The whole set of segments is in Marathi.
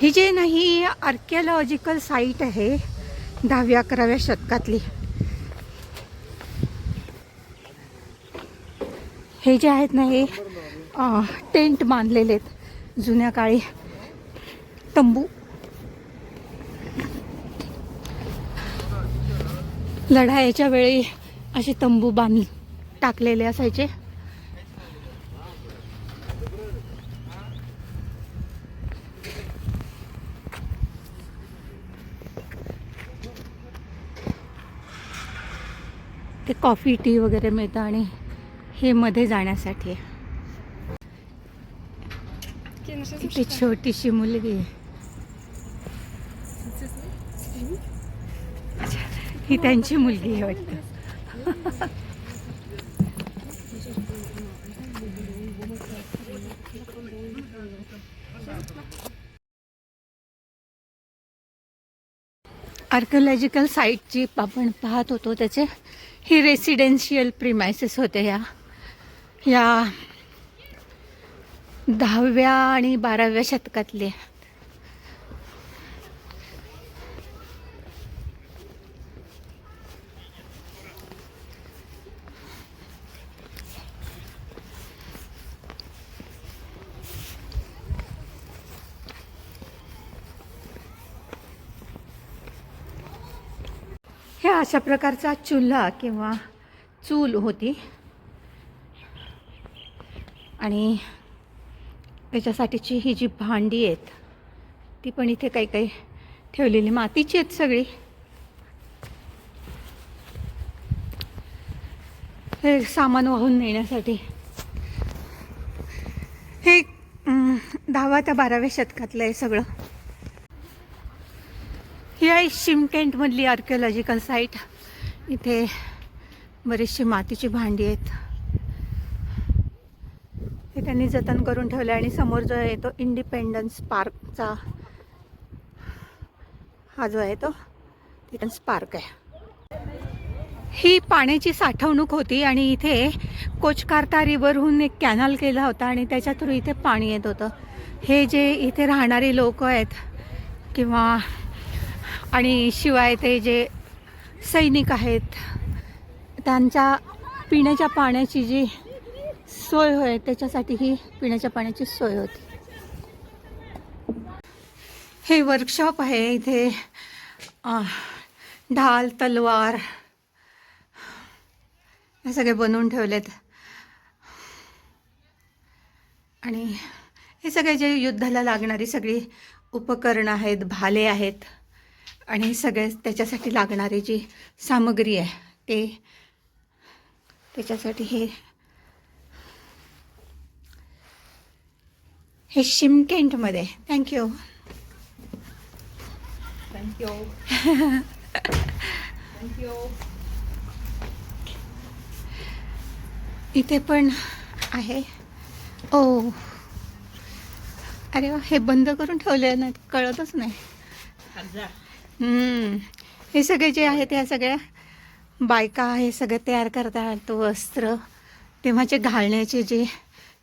ही जे नाही आर्किओलॉजिकल साईट आहे 10व्या-11व्या शतकातली. हे जे आहेत ना हे टेंट बांधलेले आहेत जुन्या काळी, तंबू. लढाईच्या वेळी असे तंबू टाकलेले असायचे. ते कॉफी टी वगैरे मिळतं आणि हे मध्ये जाण्यासाठी आहे. इथे छोटीशी मुलगी आहे. ही त्यांची मुलगी आहे वाटतं. आर्किओलॉजिकल साईटची आपण पाहत होतो त्याचे ही रेसिडेन्शियल प्रिमायसेस होते या 10व्या आणि 12व्या शतकातले. हे अशा प्रकारचा चुल्हा किंवा चूल होती आणि त्याच्यासाठीची ही जी भांडी आहेत ती पण इथे काही काही ठेवलेली मातीची आहेत सगळी. हे सामान वाहून नेण्यासाठी. हे 10व्या ते 12व्या शतकातलं आहे सगळं. ही आहे शिमटेंटमधली आर्किओलॉजिकल साईट. इथे बरीचशी मातीची भांडी आहेत. हे त्यांनी जतन करून ठेवलं आणि समोर जो आहे तो इंडिपेंडन्स पार्कचा हा जो आहे तो इंडिपेंडन्स पार्क आहे. ही पाण्याची साठवणूक होती आणि इथे कोचकारता रिव्हरहून एक कॅनल केला होता आणि त्याच्या थ्रू इथे पाणी येत होतं. हे जे इथे राहणारे लोक आहेत किंवा आणि शिवाय ते जे सैनिक आहेत त्यांच्या पिण्याच्या पाण्याची जी सोय होय त्याच्यासाठी ही पिण्याच्या पाण्याची सोय होती. हे वर्कशॉप आहे. इथे ढाल तलवार हे सगळे बनवून ठेवलेत आणि हे सगळे जे युद्धाला लागणारी सगळी उपकरणं आहेत, भाले आहेत आणि सगळे त्याच्यासाठी लागणारी जी सामग्री आहे ते त्याच्यासाठी हे शिमटेंटमध्ये. थँक्यू. इथे पण आहे. ओ अरे वा, हे बंद करून ठेवले ना, कळतच नाही. हे सगळे जे आहे त्या सगळ्या बायका हे सगळे तयार करतात. वस्त्र तेव्हाचे घालण्याचे जे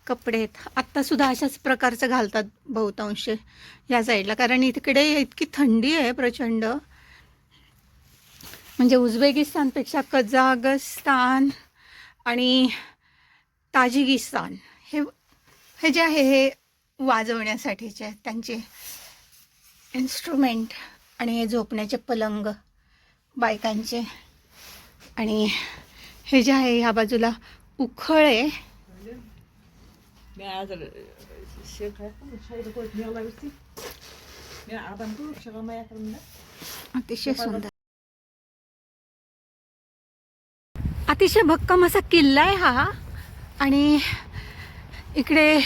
कपडे आहेत आत्तासुद्धा अशाच प्रकारचं घालतात बहुतांश या साईडला, कारण इकडे इतकी थंडी आहे प्रचंड. म्हणजे उझबेकिस्तानपेक्षा कझाकस्तान आणि ताजिकिस्तान हे जे आहे हे वाजवण्यासाठीचे त्यांचे इन्स्ट्रुमेंट आणि हे झोपण्याचे पलंग बायकांचे. आणि हे जे आहे ह्या बाजूला उखळे. अतिशय सुंदर, अतिशय भक्कम असा किल्ला आहे हा. आणि इकडे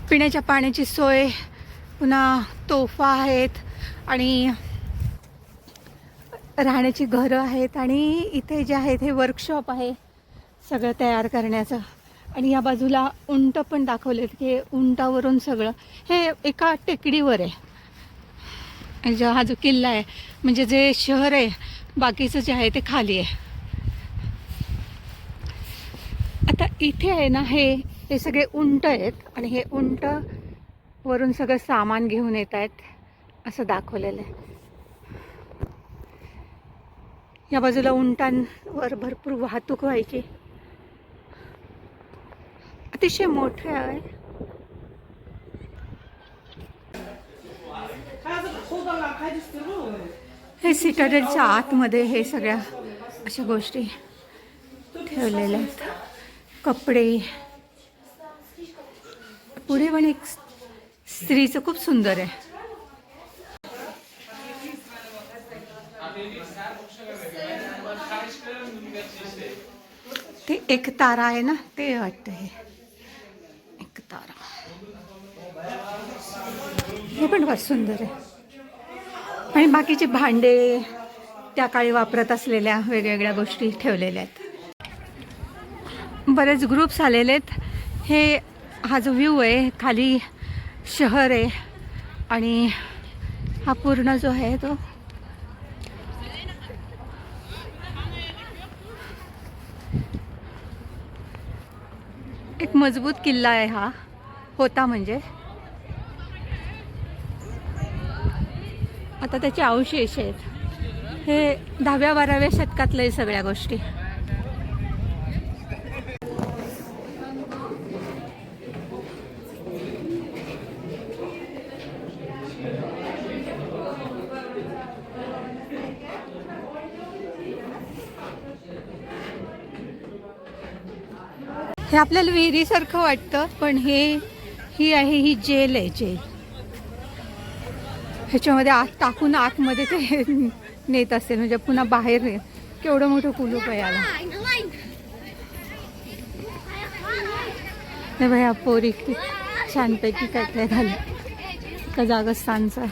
पिण्याच्या पाण्याची सोय, पुन्हा तोफा आहेत आणि राहण्याची घरं आहेत आणि इथे जे आहेत हे वर्कशॉप आहे सगळं तयार करण्याचं. आणि या बाजूला उंट पण दाखवलेत की उंटावरून सगळं हे एका टेकडीवर आहे. हा जो किल्ला आहे म्हणजे जे शहर आहे बाकीचं जे आहे ते खाली आहे. आता इथे आहे ना हे सगळे उंट आहेत आणि हे उंट वरून सगळं सामान घेऊन येत आहेत असं दाखवलेलं आहे. या बाजूला उंटांवर भरपूर वाहतूक व्हायची. अतिशय मोठे आहे. हे सिटाडेलच्या आतमध्ये हे सगळ्या अशा गोष्टी ठेवलेल्या आहेत. कपडे. पुढे पण एक स्त्रीचं खूप सुंदर आहे. ते एक तारा आहे ना, ते वाटतं हे एक तारा. हे पण फार सुंदर आहे. आणि बाकीचे भांडे, त्या काळी वापरत असलेल्या वेगवेगळ्या गोष्टी ठेवलेल्या आहेत. बरेच ग्रुप्स आलेले आहेत. हा जो व्ह्यू आहे, खाली शहर आहे आणि हा पूर्ण जो आहे तो एक मजबूत किल्ला आहे. हा होता म्हणजे आता त्याचे अवशेष आहेत. हे 10व्या-12व्या शतकातल्या सगळ्या गोष्टी. हे आपल्याला विहिरीसारखं वाटतं, पण ही जेल आहे. जेल ह्याच्यामध्ये आत टाकून आतमध्ये ते नेत असेल, म्हणजे पुन्हा बाहेर केवढं मोठं कुलूप आहे याला. नाही बाई, पोरी छानपैकी काय काय घाल कझाकस्तानचा.